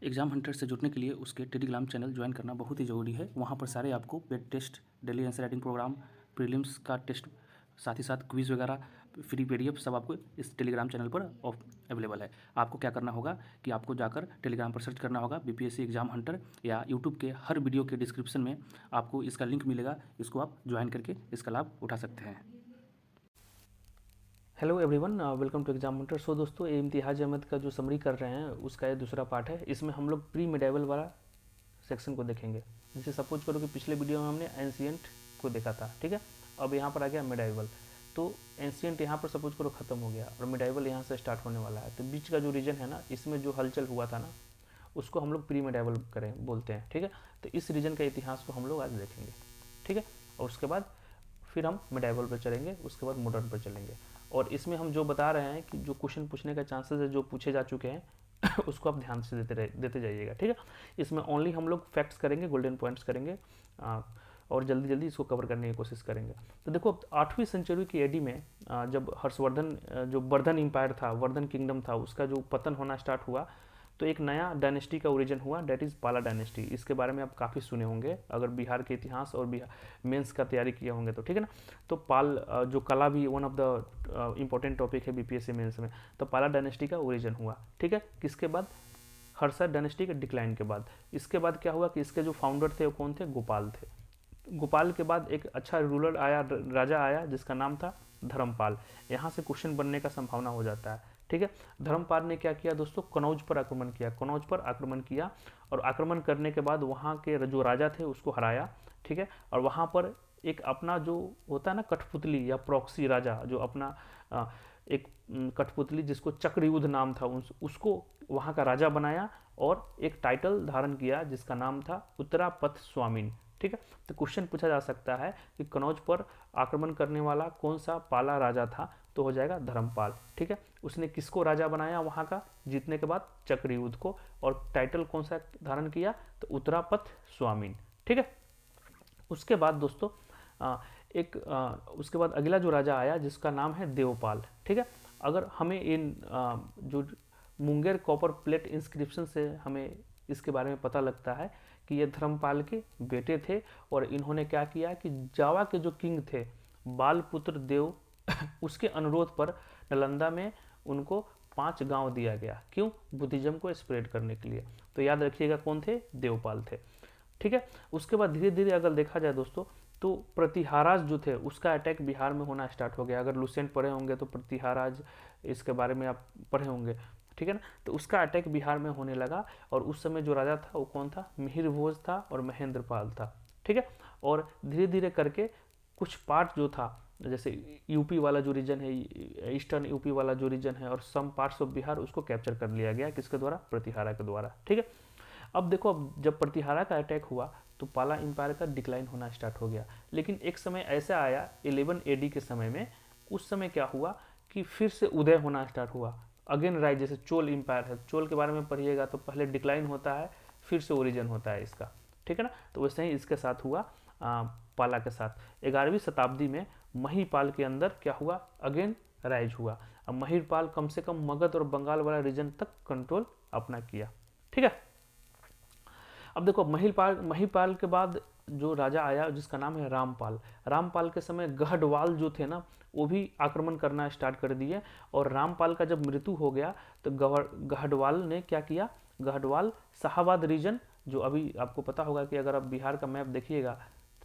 Exam Hunter से जुड़ने के लिए उसके टेलीग्राम चैनल ज्वाइन करना बहुत ही ज़रूरी है। वहाँ पर सारे आपको paid test, daily answer writing programme, prelims का टेस्ट, साथ ही साथ क्विज़ वगैरह, फ्री पीडीएफ सब आपको इस टेलीग्राम चैनल पर अवेलेबल है। आपको क्या करना होगा कि आपको जाकर टेलीग्राम पर सर्च करना होगा बीपीएससी एग्ज़ाम हंटर, या यूट्यूब के हर वीडियो के डिस्क्रिप्शन में आपको इसका लिंक मिलेगा। इसको आप ज्वाइन करके इसका लाभ उठा सकते हैं। Hello everyone, welcome to Exam Hunter. So दोस्तों, ये इम्तियाज़ अहमद का जो समरी कर रहे हैं उसका ये दूसरा पार्ट है। इसमें हम लोग प्री मेडाइवल वाला सेक्शन को देखेंगे। जैसे सपोज करो कि पिछले वीडियो में हमने एंशियंट को देखा था, ठीक है। अब यहाँ पर आ गया मेडाइवल, तो एंशियंट यहाँ पर सपोज करो ख़त्म हो गया और मेडाइवल यहाँ से स्टार्ट होने वाला है। तो बीच का जो रीजन है ना, इसमें जो हलचल हुआ था ना, उसको हम लोग प्री मेडाइवल करें बोलते हैं, ठीक है। तो इस रीजन का इतिहास को हम लोग आज देखेंगे, ठीक है। और उसके बाद फिर हम मेडाइवल पर चलेंगे, उसके बाद मॉडर्न पर चलेंगे। और इसमें हम जो बता रहे हैं कि जो क्वेश्चन पूछने का चांसेस है, जो पूछे जा चुके हैं उसको आप ध्यान से देते जाइएगा, ठीक है। इसमें ओनली हम लोग फैक्ट्स करेंगे, गोल्डन पॉइंट्स करेंगे, और जल्दी जल्दी इसको कवर करने की कोशिश करेंगे। तो देखो, 8वीं सेंचुरी की एडी में जब हर्षवर्धन, जो वर्धन एम्पायर था, वर्धन किंगडम था, उसका जो पतन होना स्टार्ट हुआ, तो एक नया डायनेस्टी का ओरिजिन हुआ, डेट इज़ पाला डायनेस्टी। इसके बारे में आप काफ़ी सुने होंगे अगर बिहार के इतिहास और बिहार मेंस का तैयारी किए होंगे तो, ठीक है ना। तो पाल जो कला भी one of the important topic है बीपीएससी मेंस में। तो पाला डायनेस्टी का ओरिजिन हुआ, ठीक है। किसके बाद? हर्षद डायनेस्टी के डिक्लाइन के बाद। इसके बाद क्या हुआ कि इसके जो फाउंडर थे वो कौन थे? गोपाल थे। गोपाल के बाद एक अच्छा रूलर आया, राजा आया, जिसका नाम था धर्मपाल। यहाँ से क्वेश्चन बनने का संभावना हो जाता है, ठीक है। धर्मपाल ने क्या किया दोस्तों? कनौज पर आक्रमण किया, कनौज पर आक्रमण किया, और आक्रमण करने के बाद वहाँ के जो राजा थे उसको हराया, ठीक है। और वहाँ पर एक अपना जो होता है ना कठपुतली या प्रॉक्सी राजा, जो अपना एक कठपुतली जिसको चक्रयुद्ध नाम था, उसको वहाँ का राजा बनाया और एक टाइटल धारण किया जिसका नाम था उत्तरापथ स्वामीन, ठीक है। तो क्वेश्चन पूछा जा सकता है कि कनौज पर आक्रमण करने वाला कौन सा पाला राजा था? तो हो जाएगा धर्मपाल, ठीक है। उसने किसको राजा बनाया वहाँ का जीतने के बाद? चक्रयुद्ध को। और टाइटल कौन सा धारण किया? तो उत्तरापथ स्वामीन, ठीक है। उसके बाद दोस्तों उसके बाद अगला जो राजा आया जिसका नाम है देवपाल, ठीक है। अगर हमें इन जो मुंगेर कॉपर प्लेट इंस्क्रिप्शन से हमें इसके बारे में पता लगता है कि ये धर्मपाल के बेटे थे, और इन्होंने क्या किया कि जावा के जो किंग थे बालपुत्र देव उसके अनुरोध पर नालंदा में उनको 5 गांव दिया गया। क्यों? बुद्धिज्म को स्प्रेड करने के लिए। तो याद रखिएगा कौन थे? देवपाल थे, ठीक है। उसके बाद धीरे धीरे अगर देखा जाए दोस्तों, तो प्रतिहाराज जो थे उसका अटैक बिहार में होना स्टार्ट हो गया। अगर लुसेंट पढ़े होंगे तो प्रतिहाराज इसके बारे में आप पढ़े होंगे, ठीक है ना। तो उसका अटैक बिहार में होने लगा, और उस समय जो राजा था वो कौन था? मिहिर भोज था और महेंद्रपाल था, ठीक है। और धीरे धीरे करके कुछ पार्ट जो था, जैसे यूपी वाला जो रीजन है, ईस्टर्न यूपी वाला जो रीजन है, और सम पार्ट्स ऑफ बिहार, उसको कैप्चर कर लिया गया। किसके द्वारा? प्रतिहारा के द्वारा, ठीक है। अब देखो, अब जब प्रतिहारा का अटैक हुआ तो पाला एम्पायर का डिक्लाइन होना स्टार्ट हो गया। लेकिन एक समय ऐसा आया 11 एडी के समय में, उस समय क्या हुआ कि फिर से उदय होना स्टार्ट हुआ, अगेन राइज। जैसे चोल एम्पायर है, चोल के बारे में पढ़िएगा तो पहले डिक्लाइन होता है, फिर से ओरिजिन होता है इसका, ठीक है ना। तो वैसे ही इसके साथ हुआ पाला के साथ। 11वीं शताब्दी में महिपाल के अंदर क्या हुआ? अगेन राइज हुआ। अब महिपाल कम से कम मगध और बंगाल वाला रीजन तक कंट्रोल अपना किया, ठीक है। अब देखो, महिपाल के बाद जो राजा आया जिसका नाम है रामपाल। रामपाल के समय गढ़वाल जो थे ना, वो भी आक्रमण करना स्टार्ट कर दिए। और रामपाल का जब मृत्यु हो गया तो गढ़वाल ने क्या किया? गढ़वाल शाहाबाद रीजन, जो अभी आपको पता होगा कि अगर आप बिहार का मैप देखिएगा,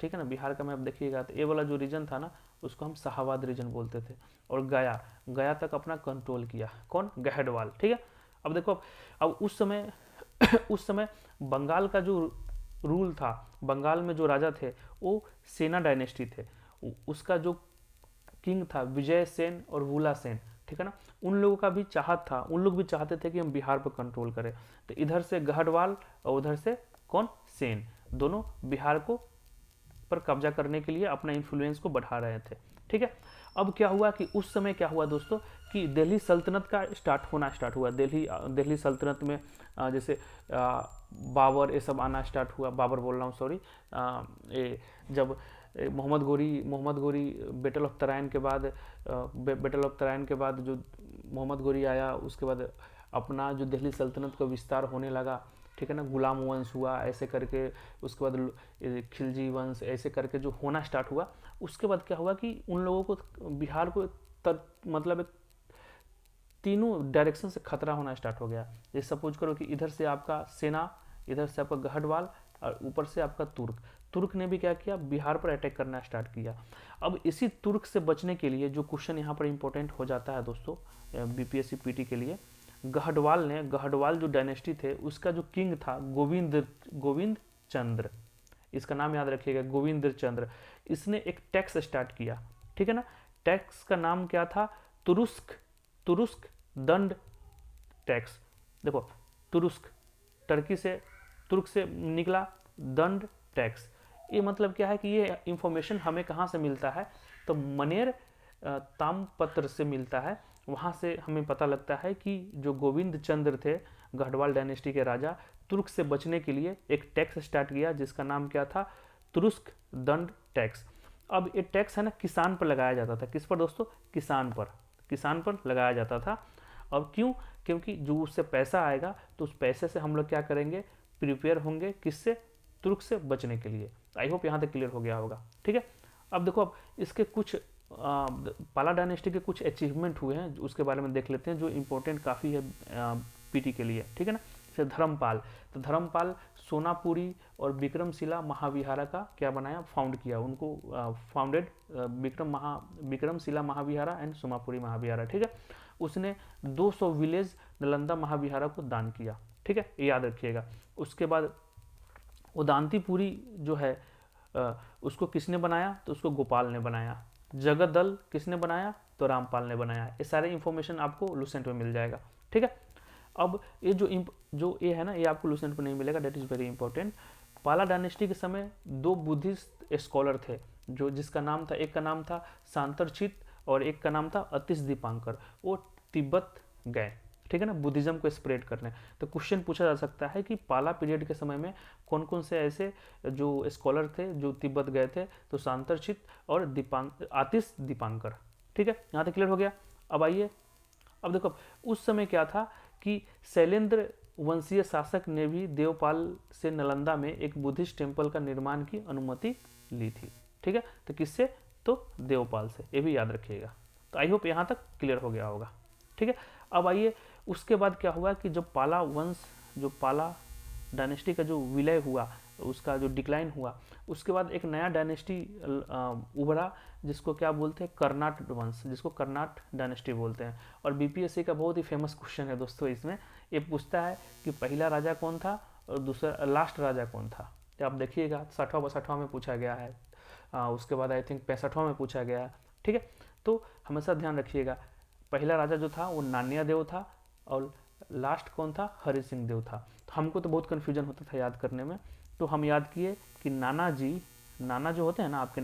ठीक है ना, बिहार का मैप देखिएगा तो ये वाला जो रीजन था ना, उसको हम शाहाबाद रीजन बोलते थे। और गया तक अपना कंट्रोल किया। कौन? गढ़वाल, ठीक है। अब देखो, अब उस समय उस समय बंगाल का जो रूल था, बंगाल में जो राजा थे वो सेना डायनेस्टी थे। उसका जो किंग था विजय सेन और वुला सेन, ठीक है ना। उन लोगों का भी चाहत था, उन लोग भी चाहते थे कि हम बिहार पर कंट्रोल करें। तो इधर से गढ़वाल और उधर से कौन? सेन, दोनों बिहार को पर कब्जा करने के लिए अपना इन्फ्लुएंस को बढ़ा रहे थे, ठीक है। अब क्या हुआ कि उस समय क्या हुआ दोस्तों कि दिल्ली सल्तनत का स्टार्ट हुआ। दिल्ली सल्तनत में जैसे बाबर ये सब आना स्टार्ट हुआ। बाबर बोल रहा हूँ, सॉरी। जब मोहम्मद गोरी बैटल ऑफ तराइन के बाद जो मोहम्मद गोरी आया, उसके बाद अपना जो दिल्ली सल्तनत का विस्तार होने लगा, ठीक है ना, गुलाम वंश हुआ ऐसे करके, उसके बाद खिलजी वंश ऐसे करके जो होना स्टार्ट हुआ। उसके बाद क्या हुआ कि उन लोगों को बिहार को मतलब तीनों डायरेक्शन से खतरा होना स्टार्ट हो गया। जैसे सपोज करो कि इधर से आपका सेना, इधर से आपका गढ़वाल और ऊपर से आपका तुर्क ने भी क्या किया, बिहार पर अटैक करना स्टार्ट किया। अब इसी तुर्क से बचने के लिए जो क्वेश्चन यहाँ पर इंपॉर्टेंट हो जाता है दोस्तों बीपीएससी पीटी के लिए, गढ़वाल जो डायनेस्टी थे उसका जो किंग था गोविंद चंद्र, इसका नाम याद रखिएगा, गोविंद चंद्र। इसने एक टैक्स स्टार्ट किया, ठीक है ना। टैक्स का नाम क्या था, तुरुस्क दंड टैक्स। देखो तुरुस्क तुर्क से निकला, दंड टैक्स। ये मतलब क्या है कि ये इंफॉर्मेशन हमें कहाँ से मिलता है, तो मनेर तामपत्र से मिलता है। वहाँ से हमें पता लगता है कि जो गोविंद चंद्र थे गढ़वाल डायनेस्टी के राजा, तुर्क से बचने के लिए एक टैक्स स्टार्ट किया जिसका नाम क्या था, तुरुस्क दंड टैक्स। अब ये टैक्स है ना किसान पर लगाया जाता था। किस पर दोस्तों, किसान पर लगाया जाता था। अब क्यों, क्योंकि जो उससे पैसा आएगा तो उस पैसे से हम लोग क्या करेंगे, प्रिपेयर होंगे किससे, तुर्क से बचने के लिए। आई होप यहाँ तक क्लियर हो गया होगा, ठीक है। अब देखो, अब इसके कुछ पाला डायनेस्टी के कुछ अचीवमेंट हुए हैं, उसके बारे में देख लेते हैं जो इम्पोर्टेंट काफ़ी है पीटी के लिए, ठीक है ना। जैसे धर्मपाल, तो धर्मपाल सोनापुरी और विक्रमशिला महाविहारा का क्या बनाया, फाउंड किया उनको, फाउंडेड विक्रमशिला महाविहारा एंड सोनापुरी महाविहारा, ठीक है। उसने 200 विलेज नालंदा महाविहारा को दान किया, ठीक है, ये याद रखिएगा। उसके बाद उदांतीपुरी जो है उसको किसने बनाया, तो उसको गोपाल ने बनाया। जगदल किसने बनाया, तो रामपाल ने बनाया। ये सारे इंफॉर्मेशन आपको लुसेंट में मिल जाएगा, ठीक है। अब ये जो ये है ना, ये आपको लुसेंट में नहीं मिलेगा, डेट इज़ वेरी इंपॉर्टेंट। पाला डायनेस्टी के समय 2 बुद्धिस्ट स्कॉलर थे, जो जिसका नाम था, एक का नाम था सांतरचित और एक का नाम था अतिश दीपांकर। वो तिब्बत गए, ठीक है ना, बुद्धिज्म को स्प्रेड करने। तो क्वेश्चन पूछा जा सकता है कि पाला पीरियड के समय में कौन कौन से ऐसे जो स्कॉलर थे जो तिब्बत गए थे, तो सांतरचित और आतिश दीपांकर, ठीक है। यहाँ तक क्लियर हो गया। अब आइए, अब देखो उस समय क्या था कि शैलेंद्र वंशीय शासक ने भी देवपाल से नालंदा में एक बुद्धिस्ट टेम्पल का निर्माण की अनुमति ली थी, ठीक है। तो किससे, तो देवपाल से, ये भी याद रखिएगा। तो आई होप यहाँ तक क्लियर हो गया होगा, ठीक है। अब आइए, उसके बाद क्या हुआ कि जब पाला वंश, जो पाला डायनेस्टी का जो विलय हुआ, उसका जो डिक्लाइन हुआ, उसके बाद एक नया डायनेस्टी उभरा जिसको क्या बोलते हैं, कर्नाट वंश, जिसको कर्नाट डायनेस्टी बोलते हैं। और बीपीएससी का बहुत ही फेमस क्वेश्चन है दोस्तों, इसमें ये पूछता है कि पहला राजा कौन था और दूसरा लास्ट राजा कौन था। तो आप देखिएगा 60वां में पूछा गया है, उसके बाद आई थिंक 65वां में पूछा गया है, ठीक है। तो हमेशा ध्यान रखिएगा, पहला राजा जो था वो नानिया देव था और लास्ट कौन था, हरि सिंह देव था। तो हमको तो बहुत कन्फ्यूजन होता था याद करने में, तो हम याद किए कि नाना जो होते हैं ना आपके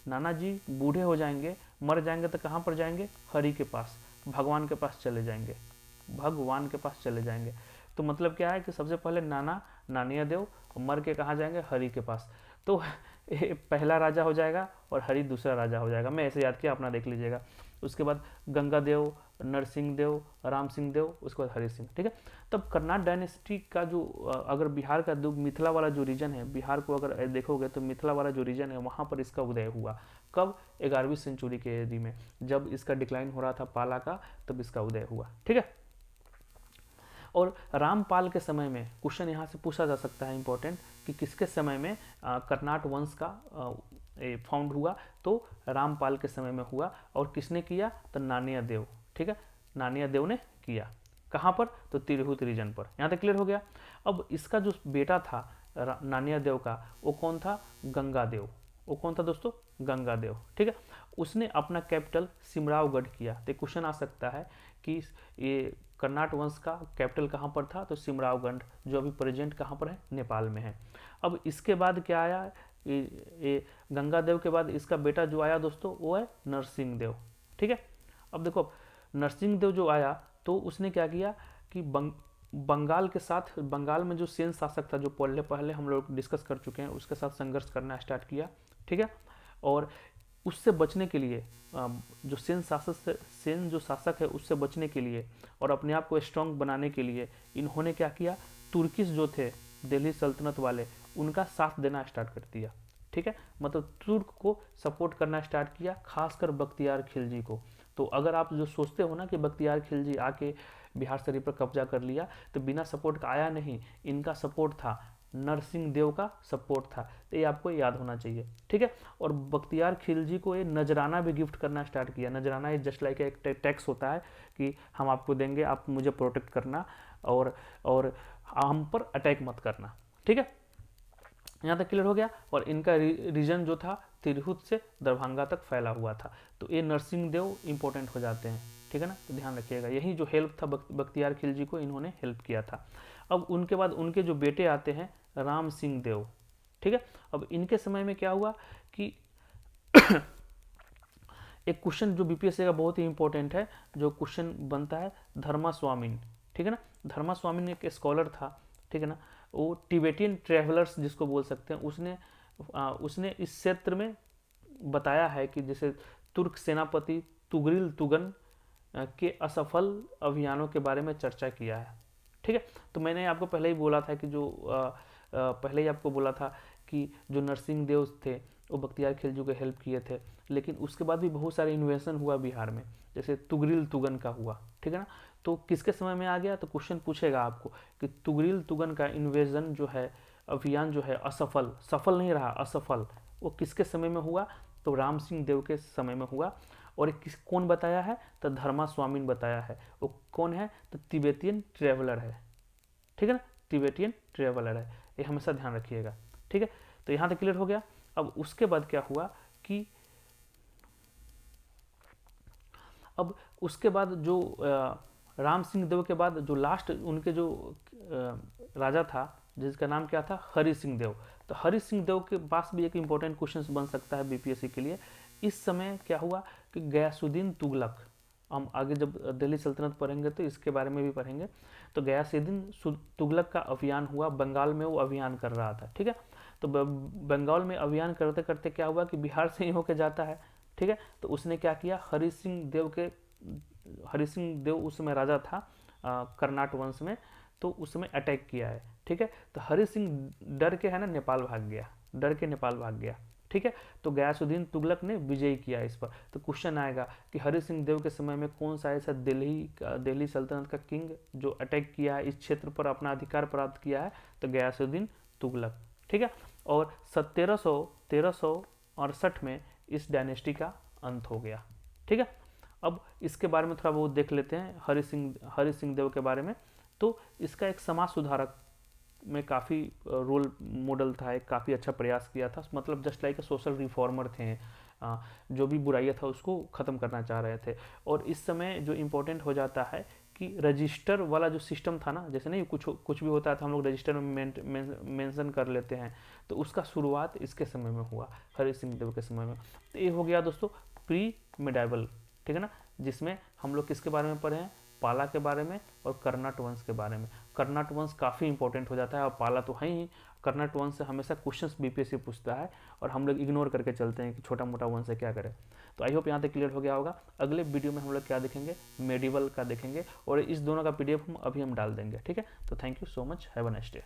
नाना जी बूढ़े हो जाएंगे, मर जाएंगे तो कहाँ पर जाएंगे, हरि के पास, भगवान के पास चले जाएंगे। तो मतलब क्या है कि सबसे पहले नानिया देव मर के कहाँ जाएंगे, हरि के पास। तो पहला राजा हो जाएगा और हरि दूसरा राजा हो जाएगा। मैं ऐसे याद किया, अपना देख लीजिएगा। उसके बाद गंगा देव, नरसिंह देव, राम सिंह देव, उसके बाद हरि सिंह, ठीक है। तब कर्नाट डायनेस्टी का जो अगर बिहार का मिथिला वाला जो रीजन है, बिहार को अगर देखोगे तो मिथिला वाला जो रीजन है वहाँ पर इसका उदय हुआ। कब, 11वीं सेंचुरी के एडी में, जब इसका डिक्लाइन हो रहा था पाला का, तब इसका उदय हुआ, ठीक है। और रामपाल के समय में क्वेश्चन यहाँ से पूछा जा सकता है इंपॉर्टेंट, कि किसके समय में कर्नाट वंश का फाउंड हुआ, तो रामपाल के समय में हुआ। और किसने किया, तो नानिया देव, ठीक है, नानिया देव ने किया। कहाँ पर, तो तिरहुत रीजन पर। यहाँ तक क्लियर हो गया। अब इसका जो बेटा था नानिया देव का, वो कौन था, गंगा देव। वो कौन था दोस्तों, गंगा देव, ठीक है। उसने अपना कैपिटल सिमरावगढ़ किया। तो क्वेश्चन आ सकता है कि ये कर्नाट वंश का कैपिटल कहाँ पर था, तो सिमरावगढ़, जो अभी प्रेजेंट कहाँ पर है, नेपाल में है। अब इसके बाद क्या आया, ये गंगा देव के बाद इसका बेटा जो आया दोस्तों, वो है नरसिंह देव, ठीक है। अब देखो नरसिंह देव जो आया, तो उसने क्या किया कि बंगाल के साथ, बंगाल में जो सेन शासक था, जो पहले हम लोग डिस्कस कर चुके हैं, उसके साथ संघर्ष करना स्टार्ट किया, ठीक है। और उससे बचने के लिए, जो सेन जो शासक है उससे बचने के लिए और अपने आप को स्ट्रांग बनाने के लिए, इन्होंने क्या किया, तुर्किश जो थे दिल्ली सल्तनत वाले, उनका साथ देना स्टार्ट कर दिया। ठीक है, मतलब तुर्क को सपोर्ट करना स्टार्ट किया, खासकर बख्तियार खिलजी को। तो अगर आप जो सोचते हो ना कि बख्तियार खिलजी आके बिहार शरीफ पर कब्जा कर लिया, तो बिना सपोर्ट का आया नहीं, इनका सपोर्ट था, नरसिंह देव का सपोर्ट था। तो ये आपको याद होना चाहिए। ठीक है, और बख्तियार खिलजी को ये नजराना भी गिफ्ट करना स्टार्ट किया। नजराना ये जस्ट लाइक एक टैक्स होता है कि हम आपको देंगे, आप मुझे प्रोटेक्ट करना और हम पर अटैक मत करना। ठीक है, यहाँ तक क्लियर हो गया। और इनका रीजन जो था तिरहुत से दरभंगा तक फैला हुआ था। तो ये नरसिंह देव इंपॉर्टेंट हो जाते हैं। ठीक है ना, तो ध्यान रखिएगा, यही जो हेल्प था बख्तियार खिलजी को, इन्होंने हेल्प किया था। अब उनके बाद उनके जो बेटे आते हैं राम सिंह देव। ठीक है, अब इनके समय में क्या हुआ कि एक क्वेश्चन जो बीपीएससी का बहुत ही इंपॉर्टेंट है, जो क्वेश्चन बनता है धर्मा स्वामीन। ठीक है ना, धर्मा स्वामीन एक स्कॉलर था। ठीक है ना, वो टिबेटियन ट्रैवलर्स जिसको बोल सकते हैं, उसने इस क्षेत्र में बताया है कि जैसे तुर्क सेनापति तुगरिल तुगन के असफल अभियानों के बारे में चर्चा किया है। ठीक है, तो मैंने आपको पहले ही बोला था कि पहले ही आपको बोला था कि जो नरसिंह देव थे वो बख्तियार खिलजी को हेल्प किए थे, लेकिन उसके बाद भी बहुत सारे इन्वेशन हुआ बिहार में, जैसे तुगरिल तुगन का हुआ। ठीक है ना, तो किसके समय में आ गया, तो क्वेश्चन पूछेगा आपको कि तुगरिल तुगन का इन्वेजन जो है, अभियान जो है असफल, सफल नहीं रहा, असफल, वो किसके समय में हुआ, तो राम सिंह देव के समय में हुआ। और कौन बताया है, तो धर्मा स्वामीन बताया है। वो कौन है, तो तिब्बतियन ट्रेवलर है। ठीक है ना, तिब्बतियन ट्रेवलर है, ये हमेशा ध्यान रखिएगा। ठीक है, तो यहाँ तक क्लियर हो गया। अब उसके बाद क्या हुआ कि अब उसके बाद जो राम सिंह देव के बाद जो लास्ट उनके जो राजा था, जिसका नाम क्या था, हरि सिंह देव। तो हरि सिंह देव के पास भी एक इंपॉर्टेंट क्वेश्चन बन सकता है बीपीएससी के लिए। इस समय क्या हुआ कि गयासुद्दीन तुगलक, हम आगे जब दिल्ली सल्तनत पढ़ेंगे तो इसके बारे में भी पढ़ेंगे। तो गयासुद्दीन तुगलक का अभियान हुआ, बंगाल में वो अभियान कर रहा था। ठीक है, तो बंगाल में अभियान करते करते क्या हुआ कि बिहार से ही होके जाता है। ठीक है, तो उसने क्या किया, हरि सिंह देव उस समय राजा था कर्नाट वंश में, तो उस समय अटैक किया है। ठीक है, तो हरि सिंह डर के है ना नेपाल भाग गया, डर के नेपाल भाग गया। ठीक है, तो गयासुद्दीन तुगलक ने विजय किया इस पर। तो क्वेश्चन आएगा कि हरि सिंह देव के समय में कौन सा ऐसा दिल्ली सल्तनत का किंग जो अटैक किया है, इस क्षेत्र पर अपना अधिकार प्राप्त किया है, तो गयासुद्दीन तुगलक। ठीक है, और 1368 में इस डायनेस्टी का अंत हो गया। ठीक है, अब इसके बारे में थोड़ा बहुत देख लेते हैं हरि सिंह देव के बारे में। तो इसका एक समाज सुधारक में काफ़ी रोल मॉडल था, एक काफ़ी अच्छा प्रयास किया था, मतलब जस्ट लाइक सोशल रिफॉर्मर थे, जो भी बुराइयाँ था उसको ख़त्म करना चाह रहे थे। और इस समय जो इम्पोर्टेंट हो जाता है कि रजिस्टर वाला जो सिस्टम था ना, जैसे नहीं कुछ भी होता है तो हम लोग रजिस्टर में मेंशन कर लेते हैं, तो उसका शुरुआत इसके समय में हुआ, हरि सिंह देव के समय में। तो ये हो गया दोस्तों प्री मेडाइवल। ठीक है ना, जिसमें हम लोग किसके बारे में पढ़े हैं, पाला के बारे में और कर्नाट वंश के बारे में। कर्नाट वंश काफ़ी इंपॉर्टेंट हो जाता है, और पाला तो है ही। कर्नाट वंश से हमेशा क्वेश्चंस बीपीएससी पूछता है और हम लोग इग्नोर करके चलते हैं कि छोटा मोटा वंश है क्या करें। तो आई होप यहाँ तक क्लियर हो गया होगा। अगले वीडियो में हम लोग क्या देखेंगे, मेडिवल का देखेंगे, और इस दोनों का पीडीएफ अभी हम डाल देंगे। ठीक है, तो thank you so much, have a nice day.